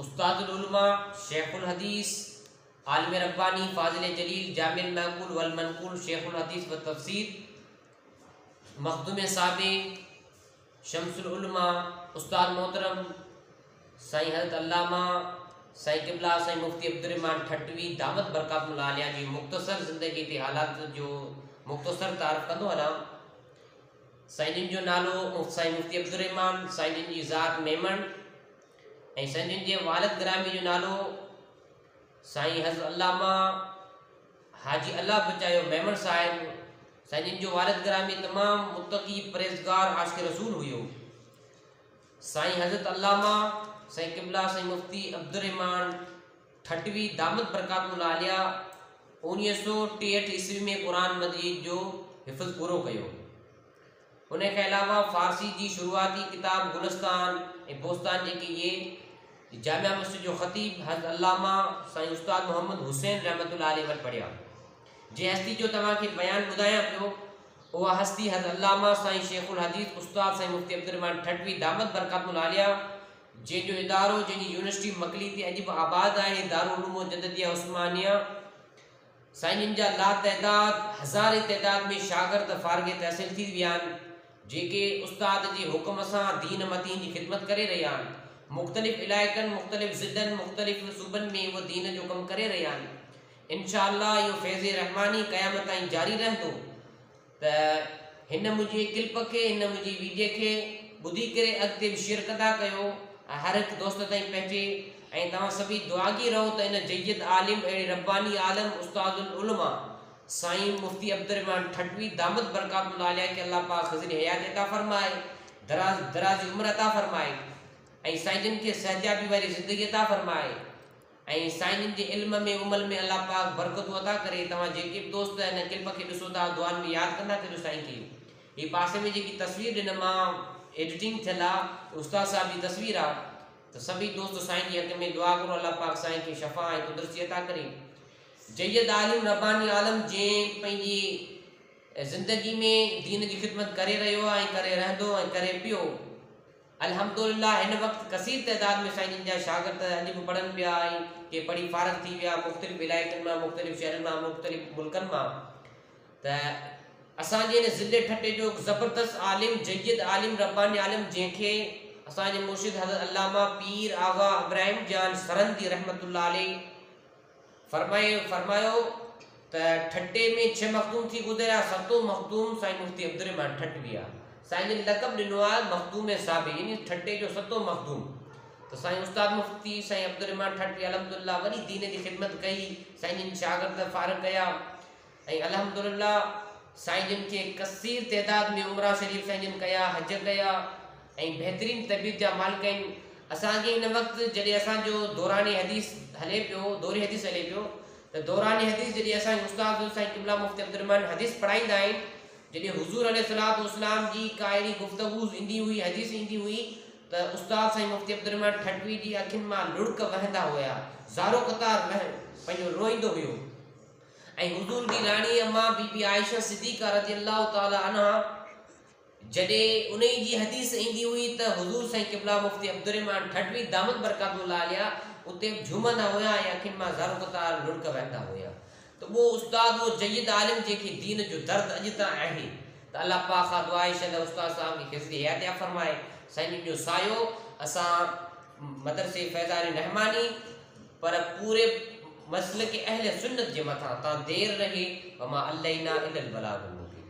उस्तादुल उलमा शेखुल हदीस आलिम रब्बानी फाजिल जलील जामिल महकुल वल मनकुल शेखुल हदीस व तफसीर मखदूम साबे शमसुल उलमा उस्ताद मोहतरम साईं हज़रत अल्लामा साईं क़िबला साईं मुफ्ती अब्दुर्रहमान ठटवी दामत बरकातुल आलिया जी मुख्तसर ज़िंदगी के हालात जो मुख्तसर तारफ़ कंदो हलां। साईं जो नालो साईं मुफ्ती अब्दुर्रहमान, साईं जी ज़ात मेमन ऐं साईं जे वालिद ग्रामी जो नालो साईं हज़रत अल्लामा हाजी अल्लाह बचायो मेमन साहिब। साईं जो वालिद ग्रामी तमाम मुत्तकी परहेज़गार आशिक़ रसूल हुयो। साईं हज़रत अल्लामा साईं क़िबला साईं मुफ्ती अब्दुर्रहमान ठटवी दामत बरकातुल आलिया 1963 ईस्वी में कुरान मजीद जो हिफ़्ज़ पूरो कयो। उन के अलावा फ़ारसी जी शुरुआती किताब गुलस्तान ऐं बोस्तान जेके ये जामिया मस्जिद जो ख़तीब हज़रत अल्लामा साईं उस्ताद मोहम्मद हुसैन रहमतुल्लाह अलैह वटि पढ़िया। जे हस्ती जो तव्हांखे बयान ॿुधायां पियो उहा हस्ती हज़रत अल्लामा साईं शेखुल हदीस उस्ताद साईं मुफ्ती अब्दुर्रहमान ठटवी दामत बरकातुल आलिया जंहिंजो इदारो जंहिंजी यूनिवर्सिटी मकलीती अॼु बि आबाद आहे दारुल उलूम जददिया उस्मानिया। साईं जा लातइदाद हज़ारे तइदाद में शागिर्द फ़ारिग़ तहसील थी विया आहिनि जेके उस्ताद जे हुक्म सां दीन मतीन जी ख़िदमत करे रहिया आहिनि। मुख़्तलिफ़ इलाइक़नि मुख़्तलिफ़ ज़िलनि मुख़्तलिफ़ सूबनि में उहे दीन जो कमु करे रहिया आहिनि। इंशाअल्लाह इहो फैज़ रहमानी क़यामत ताईं जारी रहंदो। त हिन मुंहिंजे क्लिप खे हिन मुंहिंजी वीडियो खे ॿुधी करे अॻिते बि शेयर कंदा कयो, हर हिकु दोस्त ताईं पहुचे ऐं तव्हां सभी दुआगी रहो त इन जय्यद आलिम अहिड़े रब्बानी आलम उस्तादुल उलमा साईं मुफ्ती अब्दुर्रहमान ठटवी दामत बरकातुल आलिया के अल्लाह पाक ख़ज़ीन हयात अता फरमाए, दराज़ उम्र अता फरमाए ऐं साईं के सहजाबी वारी ज़िंदगी अता फरमाए ऐं साईं जे इल्म में उमल में अल्लाह पाक बरकत अता करे। तव्हां जेके बि दोस्त हिन क्लिप खे ॾिसो था दुआनि में यादि कंदा कयो साईं खे। हीअ पासे में जेकी तस्वीर ॾिन मां एडिटिंग थियल आहे उस्ताद साहब जी तस्वीर आहे, त सभी दोस्त साईं जे हक़ में दुआ करो अल्लाह पाक साईं खे शफ़ा ऐं कुदरती अता करे। जय्यद आलिम रब्बानी आलम जंहिं पंहिंजी ज़िंदगी में दीन जी ख़िदमत करे रहियो आहे ऐं करे रहंदो ऐं करे पियो। अल्हम्दुलिल्लाह हिन वक़्तु कसीर तइदाद में साईं जा शागिर्द अॼु बि पढ़नि पिया ऐं के पढ़ी फ़ारिग़ थी विया मुख़्तलिफ़ इलाइक़नि मां मुख़्तलिफ़ शहरनि मां मुख़्तलिफ़ मुल्कनि मां। त असांजे हिन ज़िले ठटे जो ज़बरदस्त आलिम जय्यद आलिम रब्बानी आलिम जंहिंखे असांजे मुर्शिद हज़रत अल्लामा पीर आगा इब्राहिम जान सरंदी रहमतुल्लाह अलैह फरमायो त ठटे में 6 मखदूम थी गुज़रिया, 7 मखदूम साईं मुफ्ती अब्दुर्रहमान ठटवी आहे। साईं ने लक़ब ॾिनो आहे मखदूम साबे यानी ठटे जो 7 मखदूम। तो साईं उस्ताद मुफ्ती साईं अब्दुर्रहमान ठटवी अल्हम्दुलिल्लाह वरी दीन जी ख़िदमत कई, साईं जिन शागिर्द फ़ारिग़ कया ऐं अल्हम्दुलिल्लाह साईं जिन के कसीर तइदाद में उमरा शरीफ साईं जिन कया, हज कया ऐं बेहतरीन तबीयत जा मालिक आहिनि। असांखे हिन वक़्तु जॾहिं असांजो दौरानी हदीस हले पियो दौरी हदीस हले पियो त दौरानी हदीस जॾहिं असांजे उस्ताद साईं क़िबला मुफ्ती अब्दुर्रहमान हदीस पढ़ाईंदा आहिनि, जॾहिं हुज़ूर अलैहिस्सलातु वस्सलाम जी का अहिड़ी गुफ़्तगू ईंदी हुई हदीस ईंदी हुई त उस्ताद साईं मुफ्ती अब्दुर्रहमान ठटवी जी अखियुनि मां लुड़क वहंदा हुया, ज़ारो क़तार पंहिंजो रोईंदो हुयो। ऐं हुज़ूर जी राणी अम्मा बीबी आयशा सिद्दीक़ा रज़ियल्लाहु ताला अन्हा जॾहिं उन जी हदीस ईंदी हुई त हुज़ूर साईं क़िबला मुफ्ती अब्दुर्रहमान ठटवी दामत बरकातुल आलिया उते झूमंदा हुया ऐं अखियुनि मां ज़ारो क़तार लुड़क वहंदा हुया। त वो उस्ताद वो जय्यद आलिम जेके दीन जो दर्द अॼु ताईं आहे त अल्लाह पाक खां दुआ आहे त उस्ताद साहब खे ख़िज़्र हयात फरमाए। साईं जो सायो असां मदरसे फैज़ान रहमानी पर पूरे मसलक अहले सुन्नत जे मथां ता देर रहे वमा अलैना इल्लल बलागुल मुबीन।